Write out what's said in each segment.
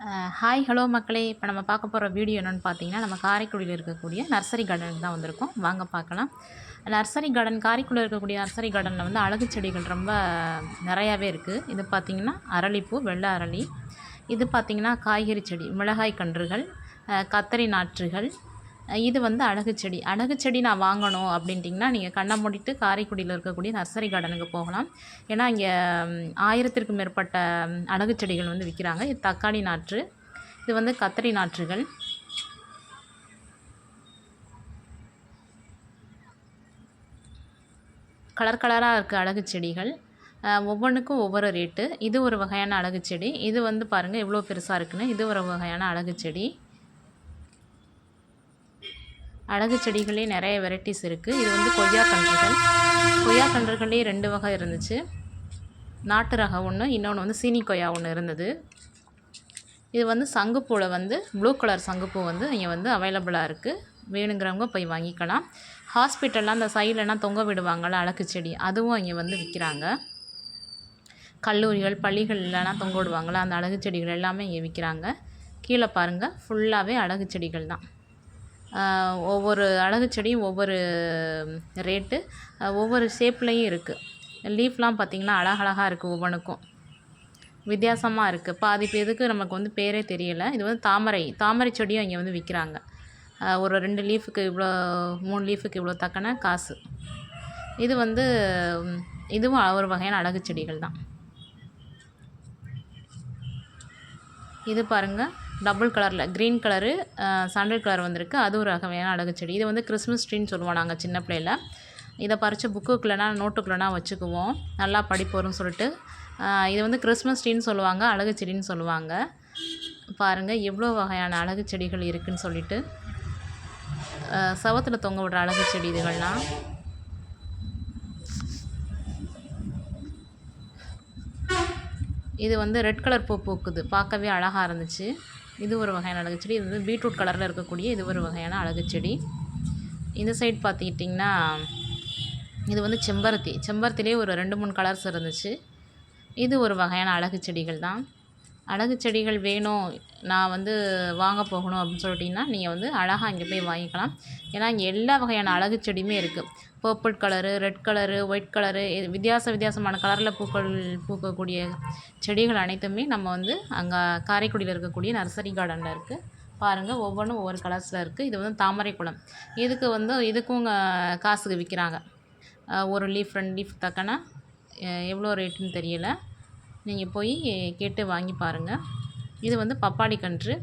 Hi hello மக்களே! இப்போ நம்ம பார்க்க போகிற வீடியோ என்னென்னு பார்த்தீங்கன்னா, நம்ம காரைக்குடியில் இருக்கக்கூடிய நர்சரி கார்டனுக்கு தான் வந்திருக்கோம். வாங்க பார்க்கலாம். நர்சரி கார்டன் காரைக்குடியில் இருக்கக்கூடிய நர்சரி கார்டனில் வந்து அழகு செடிகள் ரொம்ப நிறையாவே இருக்குது. இது பார்த்திங்கன்னா அரளிப்பூ, வெள்ளை அரளி. இது பார்த்திங்கன்னா காய்கறி செடி, மிளகாய் கன்றுகள், கத்தரி நாற்றுகள். இது வந்து அழகு செடி. அழகு செடி நான் வாங்கணும் அப்படின்ட்டிங்கன்னா, நீங்கள் கண்ணை மூடிட்டு காரைக்குடியில் இருக்கக்கூடிய நர்சரி கார்டனுக்கு போகலாம். ஏன்னா இங்கே 1000த்திற்கும் மேற்பட்ட அழகு செடிகள் வந்து விற்கிறாங்க. இது தக்காளி நாற்று, இது வந்து கத்தரி நாற்றுகள். கலர் கலராக இருக்குது அழகு செடிகள். ஒவ்வொன்றுக்கும் ஒவ்வொரு ரேட்டு. இது ஒரு வகையான அழகு செடி. இது வந்து பாருங்கள் எவ்வளோ பெருசாக இருக்குன்னு. இது ஒரு வகையான அழகு செடி. அழகு செடிகளே நிறைய வெரைட்டிஸ் இருக்குது. இது வந்து கொய்யா கன்றுகள். கொய்யா கன்றுகளே 2 வகை இருந்துச்சு. நாட்டு ரகம் ஒன்று, இன்னொன்று வந்து சீனி கொய்யா ஒன்று இருந்தது. இது வந்து சங்குப்பூவில் வந்து ப்ளூ கலர் சங்குப்பூ வந்து இங்கே வந்து அவைலபிளாக இருக்குது. வேணுங்கிறவங்க போய் வாங்கிக்கலாம். ஹாஸ்பிட்டல்லாம் அந்த சைட்லலாம் தொங்க விடுவாங்கள்ல அழகு செடி, அதுவும் இங்கே வந்து விற்கிறாங்க. கல்லூரிகள் பள்ளிகள்லாம் தொங்க விடுவாங்களா அந்த அழகு செடிகள் எல்லாமே இங்கே விற்கிறாங்க. கீழே பாருங்கள் ஃபுல்லாகவே அழகு செடிகள் தான். ஒவ்வொரு அழகு செடியும் ஒவ்வொரு ரேட்டு, ஒவ்வொரு ஷேப்லேயும் இருக்குது. லீஃப்லாம் பார்த்திங்கன்னா அழகழகாக இருக்குது. ஒவ்வொன்றுக்கும் வித்தியாசமாக இருக்குது. பாதி பேருக்கு நமக்கு வந்து பேரே தெரியலை. இது வந்து தாமரை செடியும் இங்கே வந்து விற்கிறாங்க. ஒரு 2 லீஃபுக்கு இவ்வளோ, 3 லீஃபுக்கு இவ்வளோ தக்கன காசு. இது வந்து இதுவும் ஒரு வகையான அழகு செடிகள் தான். இது பாருங்கள் டபுள் கலரில் க்ரீன் கலரு, சாண்டல் கலர் வந்திருக்கு. அது ஒரு வகையான அழகு செடி. இது வந்து கிறிஸ்மஸ் ட்ரீன்னு சொல்லுவோம் நாங்கள் சின்ன பிள்ளையில். இதை பறித்து புக்குக்குள்ளனா நோட்டுக்குள்ளனா வச்சுக்குவோம், நல்லா படிப்பு வரும்னு சொல்லிட்டு. இது வந்து கிறிஸ்மஸ் ட்ரீன்னு சொல்லுவாங்க, அழகு செடின்னு சொல்லுவாங்க. பாருங்கள் எவ்வளோ வகையான அழகு செடிகள் இருக்குதுன்னு சொல்லிட்டு. சவத்தில் தொங்க விடுற அழகு செடி இதுகள்லாம். இது வந்து ரெட் கலர் பூ பூக்குது, பார்க்கவே அழகாக இருந்துச்சு. இது ஒரு வகையான அழகு செடி. இது வந்து பீட்ரூட் கலரில் இருக்கக்கூடிய இது ஒரு வகையான அழகு செடி. இந்த சைடு பார்த்துக்கிட்டிங்கன்னா இது வந்து செம்பருத்திலே ஒரு 2-3 கலர்ஸ் இருந்துச்சு. இது ஒரு வகையான அழகு செடிகள் தான். அழகு செடிகள் வேணும், நான் வந்து வாங்க போகணும் அப்படின்னு சொல்லிட்டிங்கன்னா நீங்கள் வந்து அழகாக இங்கே போய் வாங்கிக்கலாம். ஏன்னா இங்கே எல்லா வகையான அழகு செடியுமே இருக்குது. Purple colour, red colour, white colour, வித்தியாசமான கலரில் பூக்கக்கூடிய செடிகள் அனைத்துமே நம்ம வந்து அங்கே காரைக்குடியில் இருக்கக்கூடிய நர்சரி கார்டனில் இருக்குது. பாருங்கள் ஒவ்வொன்றும் ஒவ்வொரு கலர்ஸில் இருக்குது. இது வந்து தாமரை குளம். இதுக்கும் காசுக்கு விற்கிறாங்க. ஒரு லீஃப் 2 லீஃப் தக்கன எவ்வளோ ரேட்டுன்னு தெரியலை. நீங்கள் போய் கேட்டு வாங்கி பாருங்கள். இது வந்து பப்பாளி கன்று,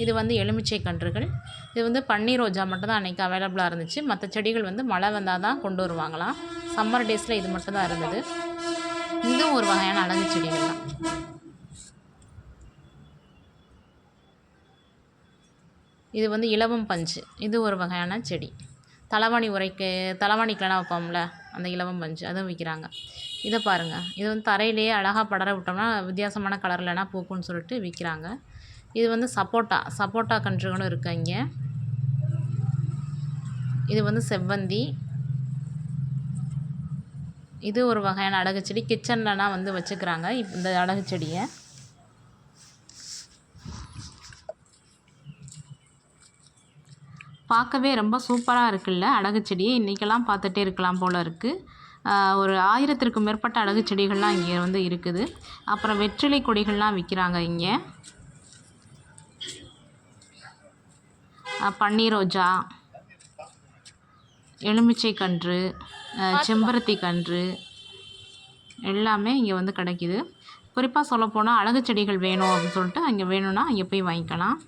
இது வந்து எலுமிச்சை கன்றுகள். இது வந்து பன்னீர் ரோஜா மட்டும் தான் அன்றைக்கி அவைலபிளாக இருந்துச்சு. மற்ற செடிகள் வந்து மழை வந்தால் தான் கொண்டு வருவாங்களாம். சம்மர் டேஸில் இது மட்டும் தான் இருந்தது. இதுவும் ஒரு வகையான அழகு செடிகள் தான். இது வந்து இலவம் பஞ்சு, இது ஒரு வகையான செடி. தலைவாணிக்கெலாம் வைப்போம்ல அந்த இலவம் பஞ்சு, அதுவும் விற்கிறாங்க. இதை பாருங்கள், இது வந்து தரையிலேயே அழகாக படர விட்டோம்னா வித்தியாசமான கலர்லனா பூக்குன்னு சொல்லிட்டு விற்கிறாங்க. இது வந்து சப்போட்டா கன்றுகளும் இருக்குது இங்கே. இது வந்து செவ்வந்தி, இது ஒரு வகையான அழகு செடி. கிச்சன்லலாம் வந்து வச்சுக்கிறாங்க இந்த அழகு செடியை. பார்க்கவே ரொம்ப சூப்பராக இருக்குல்ல அழகு செடியை. இன்றைக்கெல்லாம் பார்த்துட்டே இருக்கலாம் போல் இருக்குது. ஒரு 1000த்திற்கும் மேற்பட்ட அழகு செடிகள்லாம் இங்கே வந்து இருக்குது. அப்புறம் வெற்றிலை கொடிகள்லாம் விற்கிறாங்க இங்கே. பன்னீர் ரோஜா, எலுமிச்சை கன்று, செம்பருத்தி கன்று எல்லாமே இங்கே வந்து கிடைக்கிது. குறிப்பாக சொல்லப்போனால் அழகு செடிகள் வேணும் அப்படின்னு சொல்லிட்டு அங்கே வேணும்னா அங்கே போய் வாங்கிக்கலாம்.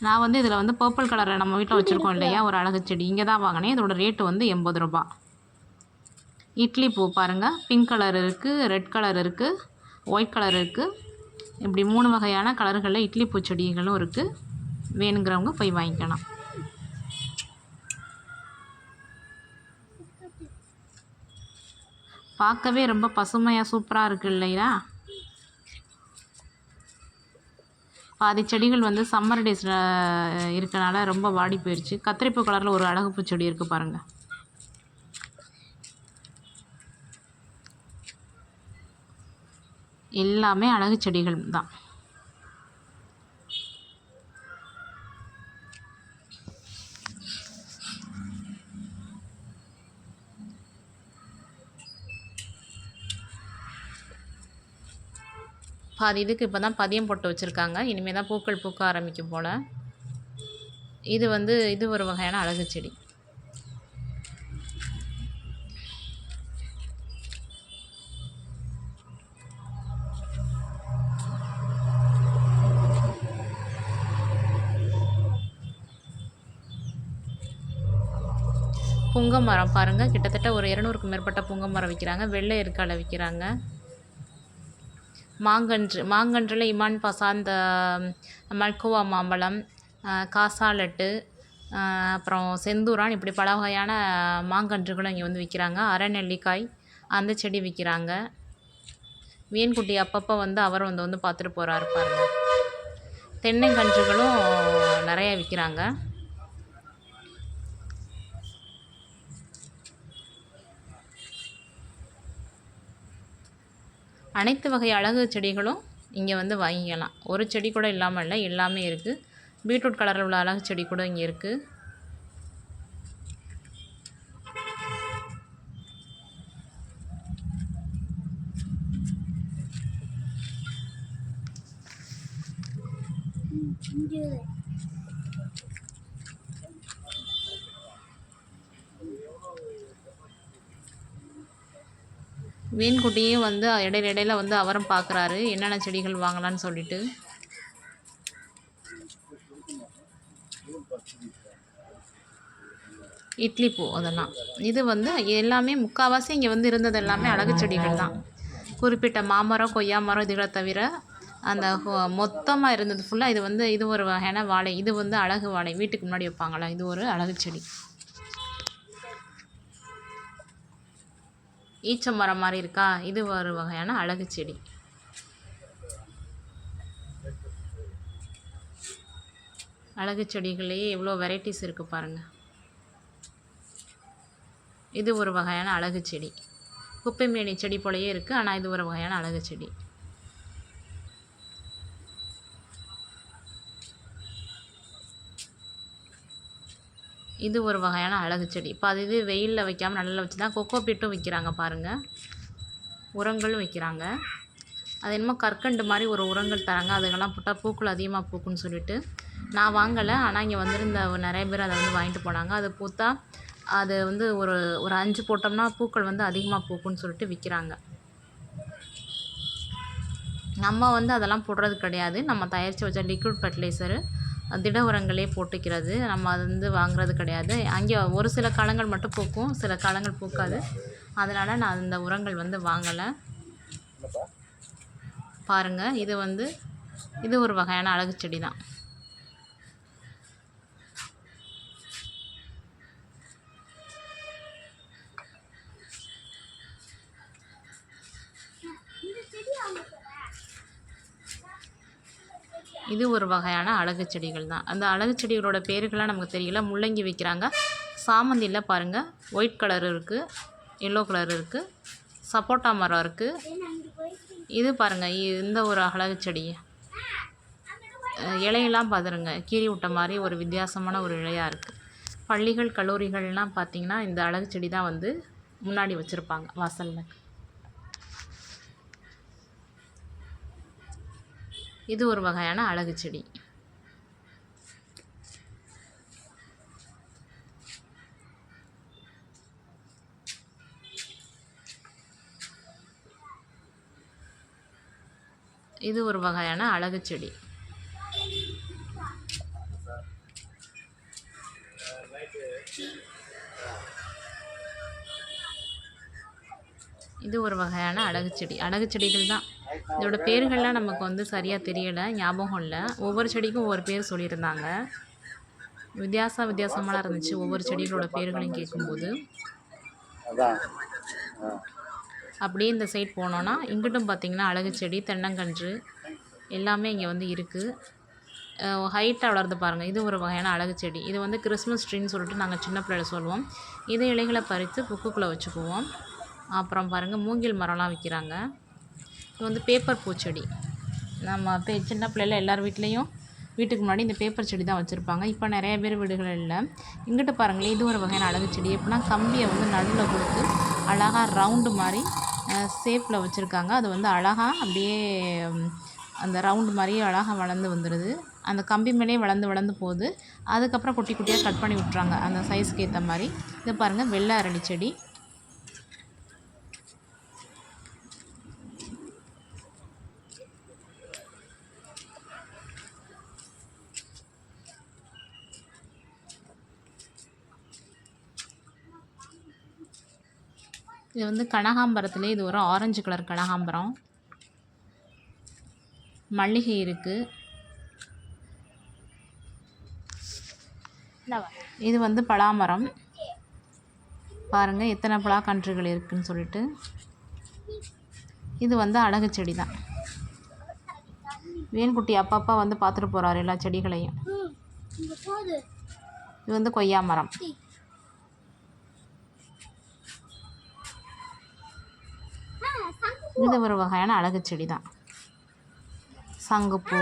நான் வந்து இதில் வந்து பர்பிள் கலரில் நம்ம வீட்டில் வச்சுருக்கோம் இல்லையா ஒரு அழகு செடி, இங்கே தான் வாங்கினேன். இதோட ரேட்டு வந்து 80 ரூபா. இட்லி பூ பாருங்கள், பிங்க் கலர் இருக்குது, ரெட் கலர் இருக்குது, ஒயிட் கலர் இருக்குது. இப்படி 3 வகையான கலர்களில் இட்லி பூ செடிகளும் இருக்குது. வேணுங்கிறவங்க போய் வாங்கிக்கலாம். பார்க்கவே ரொம்ப பசுமையாக சூப்பராக இருக்குது இல்லையா. பாதி செடிகள் வந்து சம்மர் டேஸில் இருக்கனால ரொம்ப வாடி போயிடுச்சு. கத்திரிப்பூ கலரில் ஒரு அழகுப்பூ செடி இருக்குது பாருங்கள். எல்லாமே அழகு செடிகள் தான். பாதி இதுக்கு இப்போ தான் பதியம் போட்டு வச்சுருக்காங்க. இனிமேல் தான் பூக்கள் பூக்க ஆரம்பிக்கும் போல். இது ஒரு வகையான அழகு செடி. புங்க மரம் பாருங்கள், கிட்டத்தட்ட ஒரு 200க்கும் மேற்பட்ட புங்க மரம் விற்கிறாங்க. வெள்ளை எருக்கால விற்கிறாங்க. மாங்கன்றில் இமான் பசாந்த, மல்கோவா மாம்பழம், காசாலட்டு, அப்புறம் செந்தூரான், இப்படி பல வகையான மாங்கன்றுகளும் இங்கே வந்து விற்கிறாங்க. அரைநெல்லிக்காய் அந்த செடி விற்கிறாங்க. வீன்குட்டி அப்பப்போ வந்து அவர் வந்து பார்த்துட்டு போகிறாரு பாருங்க. தென்னைக்கன்றுகளும் நிறைய விற்கிறாங்க. அனைத்து வகை அழகு செடிகளும் இங்கே வந்து வாங்கிக்கலாம். ஒரு செடி கூட இல்லாமல் இல்லை, எல்லாமே இருக்குது. பீட்ரூட் கலரில் உள்ள அழகு செடி கூட இங்கே இருக்குது. வீன்குட்டியும் வந்து இடையில வந்து அவரும் பார்க்குறாரு என்னென்ன செடிகள் வாங்கலான்னு சொல்லிட்டு. இட்லி பூ அதெல்லாம் இது வந்து எல்லாமே முக்கால்வாசி இங்கே வந்து இருந்தது எல்லாமே அழகு செடிகள் தான். குறிப்பிட்ட மாமரம், கொய்யா மரம் இதுகளை தவிர அந்த மொத்தமாக இருந்தது ஃபுல்லாக இது ஒரு வகையான வாழை. இது வந்து அழகு வாழை, வீட்டுக்கு முன்னாடி வைப்பாங்களா, இது ஒரு அழகு செடி. ஈச்ச மரம் மாதிரி இருக்கா, இது ஒரு வகையான அழகு செடி. அழகு செடிகளையே எவ்வளோ வெரைட்டிஸ் இருக்குது பாருங்கள். இது ஒரு வகையான அழகு செடி. குப்பைமேனி செடி போலயே இருக்குது, ஆனால் இது ஒரு வகையான அழகு செடி. இது ஒரு வகையான அழகு செடி. இப்போ இது வெயிலில் வைக்காமல் நல்லா வச்சு தான் கொக்கோ பீட்டும் விற்கிறாங்க பாருங்கள். உரங்களும் விற்கிறாங்க. அது என்னமோ கற்கண்டு மாதிரி ஒரு உரங்கள் தராங்க, அதுக்கெல்லாம் போட்டால் பூக்கள் அதிகமாக பூக்குன்னு சொல்லிட்டு நான் வாங்கலை. ஆனால் இங்கே வந்திருந்த நிறைய பேர் அதை வந்து வாங்கிட்டு போனாங்க. அது பூத்தா அது வந்து ஒரு 5 போட்டோம்னா பூக்கள் வந்து அதிகமாக பூக்குன்னு சொல்லிட்டு விற்கிறாங்க. நம்ம வந்து அதெல்லாம் போடுறது கிடையாது. நம்ம தயாரித்து வச்ச லிக்விட் ஃபர்டிலைசரு, திட உரங்களே போட்டுக்கிறது. நம்ம அது வந்து வாங்குறது கிடையாது. அங்கே ஒரு சில காலங்கள் மட்டும் பூக்கும், சில காலங்கள் பூக்காது. அதனால் நான் அந்த உரங்கள் வந்து வாங்கலை. பாருங்கள், இது ஒரு வகையான அழகு செடி தான். இது ஒரு வகையான அழகு செடிகள் தான். அந்த அழகு செடிகளோட பேருக்கெல்லாம் நமக்கு தெரியல. முள்ளங்கி விற்கிறாங்க. சாமந்தியில் பாருங்கள், ஒயிட் கலர் இருக்குது, எல்லோ கலர் இருக்குது, சப்போட்டா மரம் இருக்குது. இது பாருங்கள், இந்த ஒரு அழகு செடி இலையெல்லாம் பார்த்துருங்க, கீறி விட்ட மாதிரி ஒரு வித்தியாசமான ஒரு இலையாக இருக்குது. பள்ளிகள் கல்லூரிகள்லாம் பார்த்திங்கன்னா இந்த அழகு செடி தான் வந்து முன்னாடி வச்சுருப்பாங்க வாசலில். இது ஒரு வகையான அழகு செடி. இது ஒரு வகையான அழகு செடி. இது ஒரு வகையான அழகு செடி. அழகு செடிகள் தான். இதோட பேர்கள்லாம் நமக்கு வந்து சரியாக தெரியலை, ஞாபகம் இல்லை. ஒவ்வொரு செடிக்கும் ஒவ்வொரு பேர் சொல்லியிருந்தாங்க. வித்தியாசமாக இருந்துச்சு ஒவ்வொரு செடிகளோட பேர்களையும் கேட்கும்போது. அப்படியே இந்த சைட் போனோன்னா இங்கிட்டும் பார்த்திங்கன்னா அழகு செடி, தென்னங்கன்று எல்லாமே இங்கே வந்து இருக்குது. ஹைட்டாக வளர்ந்து பாருங்கள். இது ஒரு வகையான அழகு செடி. இது வந்து கிறிஸ்மஸ் ட்ரீன்னு சொல்லிட்டு நாங்கள் சின்ன பிள்ளையில சொல்லுவோம். இது இலைகளை பறித்து புக்குக்குள்ளே வச்சுக்குவோம். அப்புறம் பாருங்கள், மூங்கில் மரம்லாம் விற்கிறாங்க. இது வந்து பேப்பர் பூச்செடி. நம்ம சின்ன பிள்ளைல எல்லார் வீட்டுக்கு முன்னாடி இந்த பேப்பர் செடி தான் வச்சுருப்பாங்க. இப்போ நிறைய பேர் வீடுகள் இல்லை. இங்கிட்ட பாருங்களேன், இது ஒரு வகையான அழகு செடி. எப்படின்னா கம்பியை வந்து நடுவில் கொடுத்து அழகாக ரவுண்டு மாதிரி ஷேப்பில் வச்சுருக்காங்க. அது வந்து அழகாக அப்படியே அந்த ரவுண்டு மாதிரியே அழகாக வளர்ந்து வந்துடுது. அந்த கம்பி மேலேயே வளர்ந்து போகுது. அதுக்கப்புறம் குட்டி குட்டியாக கட் பண்ணி விட்றாங்க அந்த சைஸ்க்கு ஏற்ற மாதிரி. இது பாருங்கள், வெள்ளை அரளி செடி. இது வந்து கனகாம்பரத்துலேயே இது ஒரு ஆரஞ்சு கலர் கனகாம்பரம். மல்லிகை இருக்குது. இது வந்து பலாமரம். பாருங்கள் எத்தனை பலாக்கன்றுகள் இருக்குதுன்னு சொல்லிட்டு. இது வந்து அழகு செடி தான். வேன்குட்டி அப்பப்பா வந்து பார்த்துட்டு போகிறாரு எல்லா செடிகளையும். இது வந்து கொய்யா மரம். இது ஒரு வகையான அழகு செடி தான். சங்குப்பூ.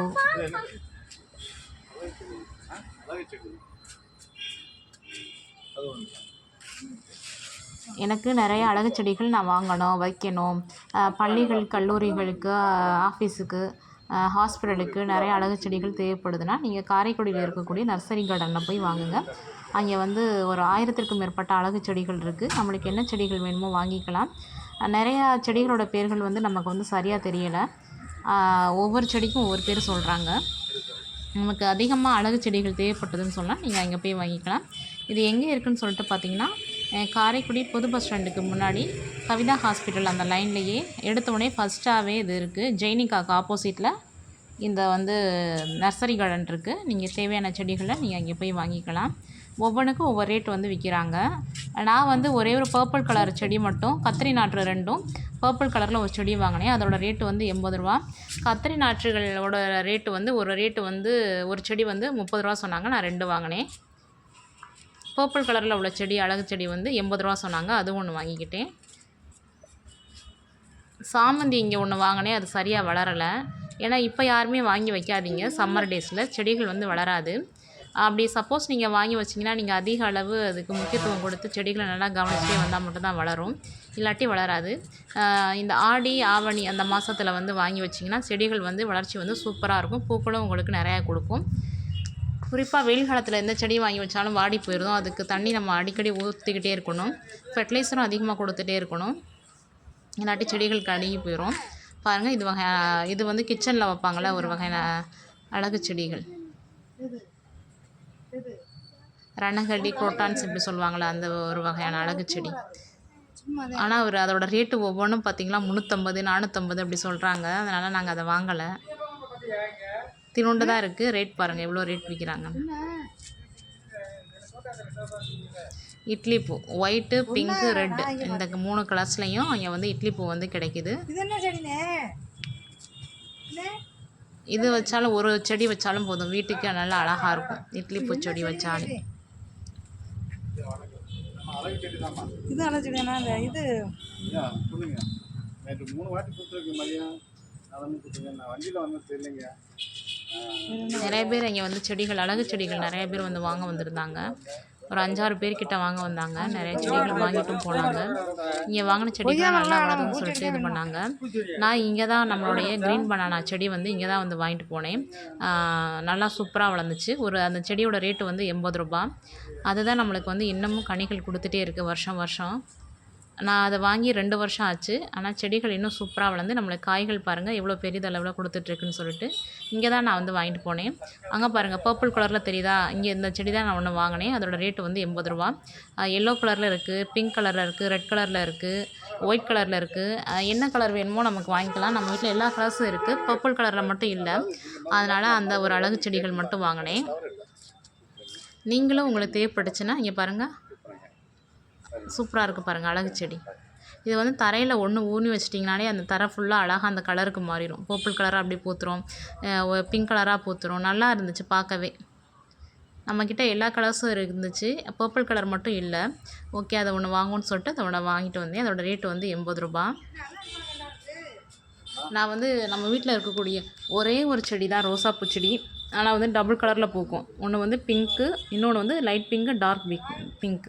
எனக்கு நிறைய அழகு செடிகள் நான் வாங்கணும், வைக்கணும். பள்ளிகள், கல்லூரிகளுக்கு, ஆஃபீஸுக்கு, ஹாஸ்பிட்டலுக்கு நிறைய அழகு செடிகள் தேவைப்படுதுன்னா நீங்கள் காரைக்குடியில் இருக்கக்கூடிய நர்சரி கார்டனில் போய் வாங்குங்க. அங்கே வந்து ஒரு 1000க்கும் மேற்பட்ட அழகு செடிகள் இருக்குது. நம்மளுக்கு என்ன செடிகள் வேணுமோ வாங்கிக்கலாம். நிறையா செடிகளோட பேர்கள் வந்து நமக்கு வந்து சரியாக தெரியலை. ஒவ்வொரு செடிக்கும் ஒவ்வொரு பேர் சொல்கிறாங்க. நமக்கு அதிகமாக அழகு செடிகள் தேவைப்பட்டதுன்னு சொன்னால் நீங்கள் அங்கே போய் வாங்கிக்கலாம். இது எங்கே இருக்குதுன்னு சொல்லிட்டு பார்த்தீங்கன்னா, காரைக்குடி புது பஸ் ஸ்டாண்டுக்கு முன்னாடி கவிதா ஹாஸ்பிட்டல் அந்த லைன்லேயே எடுத்தோடனே ஃபஸ்ட்டாகவே இது இருக்குது. ஜெய்னிகாக்கு ஆப்போசிட்டில் இந்த வந்து நர்சரி கார்டன் இருக்குது. நீங்கள் தேவையான செடிகளை நீங்கள் அங்கே போய் வாங்கிக்கலாம். ஒவ்வொன்றுக்கும் ஒவ்வொரு ரேட் வந்து விற்கிறாங்க. நான் வந்து ஒரே ஒரு பர்பிள் கலர் செடி மட்டும், கத்திரி நாற்று 2ம் பர்பிள் கலரில் ஒரு செடி வாங்கினேன். அதோடய ரேட்டு வந்து 80 ரூபா. கத்திரி நாற்றுகளோட ரேட்டு வந்து ஒரு செடி வந்து 30 ரூபா சொன்னாங்க. நான் 2 வாங்கினேன். பர்பிள் கலரில் உள்ள செடி, அழகு செடி வந்து 80 ரூபா சொன்னாங்க. அதுவும் ஒன்று வாங்கிக்கிட்டேன். சாமந்தி இங்கே ஒன்று வாங்கினேன். அது சரியாக வளரலை. ஏன்னா இப்போ யாருமே வாங்கி வைக்காதீங்க. சம்மர் டேஸில் செடிகள் வந்து வளராது. அப்படி சப்போஸ் நீங்கள் வாங்கி வச்சிங்கன்னா நீங்கள் அதிக அளவு அதுக்கு முக்கியத்துவம் கொடுத்து செடிகளை நல்லா கவனிச்சிட்டே வந்தால் மட்டும்தான் வளரும், இல்லாட்டி வளராது. இந்த ஆடி, ஆவணி அந்த மாதத்தில் வந்து வாங்கி வச்சிங்கன்னா செடிகள் வந்து வளர்ச்சி வந்து சூப்பராக இருக்கும். பூக்களும் உங்களுக்கு நிறையா கொடுக்கும். குறிப்பாக வெயில் காலத்தில் எந்த செடி வாங்கி வச்சாலும் வாடி போயிடும். அதுக்கு தண்ணி நம்ம அடிக்கடி ஊற்றிக்கிட்டே இருக்கணும். ஃபெர்டிலைசரும் அதிகமாக கொடுத்துட்டே இருக்கணும், இல்லாட்டி செடிகள் கருகி போயிடும். பாருங்கள், இது வந்து கிச்சனில் வைப்பாங்களே ஒரு வகையான அழகு செடிகள். ரணகடி, குரோட்டான்ஸ் இப்படி சொல்லுவாங்களே அந்த ஒரு வகையான அழகு செடி. ஆனால் அதோட ரேட்டு ஒவ்வொன்றும் பார்த்திங்களா 350, 450 அப்படி சொல்கிறாங்க. அதனால் நாங்கள் அதை வாங்கலை. தினுண்டு தான் இருக்குது. ரேட் பாருங்கள் எவ்வளோ ரேட் விற்கிறாங்க. இட்லி பூ ஒயிட்டு, பிங்க்கு, ரெட்டு இந்த 3 கலர்ஸ்லையும் அங்கே வந்து இட்லி பூ வந்து கிடைக்கிது. இது வச்சாலும் ஒரு செடி வச்சாலும் போதும், வீட்டுக்கு நல்லா அழகாக இருக்கும். இட்லி பூ செடி வச்சாலும். இது அழகு செடி தானே. இது நிறைய பேர் இங்கே வந்து செடிகள், அழகு செடிகள் நிறைய பேர் வந்து வாங்க வந்திருந்தாங்க. ஒரு 5-6 பேர்கிட்ட வாங்க வந்தாங்க. நிறைய செடிகள் வாங்கிட்டும் போனாங்க. இங்கே வாங்கின செடிகள் நல்லா வளருதுன்னு சொல்லிட்டு இது பண்ணாங்க. நான் இங்கே தான் நம்மளுடைய க்ரீன் பனானா செடி வந்து இங்கே தான் வந்து வாங்கிட்டு போனேன். நல்லா சூப்பராக வளர்ந்துச்சு. அந்த செடியோட ரேட்டு வந்து 80 ரூபா. அதுதான் நம்மளுக்கு வந்து இன்னமும் கனிகள் கொடுத்துட்டே இருக்குது வருஷம் வருஷம். நான் அதை வாங்கி 2 வருஷம் ஆச்சு. ஆனால் செடிகள் இன்னும் சூப்பராக வளர்ந்து நம்மளுக்கு காய்கள் பாருங்கள் எவ்வளோ பெரிதளவில் கொடுத்துட்ருக்குன்னு சொல்லிட்டு இங்கே தான் நான் வந்து வாங்கிட்டு போனேன். அங்கே பாருங்கள் பர்பிள் கலரில் தெரியுதா, இங்கே இந்த செடி தான் நான் ஒன்று வாங்கினேன். அதோடய ரேட்டு வந்து 80 ரூபா. எல்லோ கலரில் இருக்குது, பிங்க் கலரில் இருக்குது, ரெட் கலரில் இருக்குது, ஒயிட் கலரில் இருக்குது. என்ன கலர் வேணுமோ நமக்கு வாங்கிக்கலாம். நம்ம வீட்டில் எல்லா கலர்ஸும் இருக்குது. பர்பிள் கலரில் மட்டும் இல்லை. அதனால் அந்த ஒரு அழகு செடிகள் மட்டும் வாங்கினேன். நீங்களும் உங்களுக்கு தேவைப்பட்டுச்சுன்னா இங்கே பாருங்கள் சூப்பராக இருக்குது பாருங்கள் அழகு செடி. இது வந்து தரையில் ஒன்று ஊனி வச்சிட்டிங்கனாலே அந்த தரை ஃபுல்லாக அழகாக அந்த கலருக்கு மாறிடும். பர்பிள் கலராக அப்படி பூத்துரும், பிங்க் கலராக பூத்துரும். நல்லா இருந்துச்சு பார்க்கவே. நம்மக்கிட்ட எல்லா கலர்ஸும் இருந்துச்சு, பர்பிள் கலர் மட்டும் இல்லை. ஓகே, அதை ஒன்று வாங்கணும்னு சொல்லிட்டு அதோட வாங்கிட்டு வந்தேன். அதோடய ரேட்டு வந்து 80 ரூபா. நான் வந்து நம்ம வீட்டில் இருக்கக்கூடிய ஒரே ஒரு செடி தான் ரோசாப்பூ செடி. ஆனால் வந்து டபுள் கலரில் பூக்கும். ஒன்று வந்து பிங்க்கு, இன்னொன்று வந்து லைட் பிங்க்கு, டார்க் பிங்க்.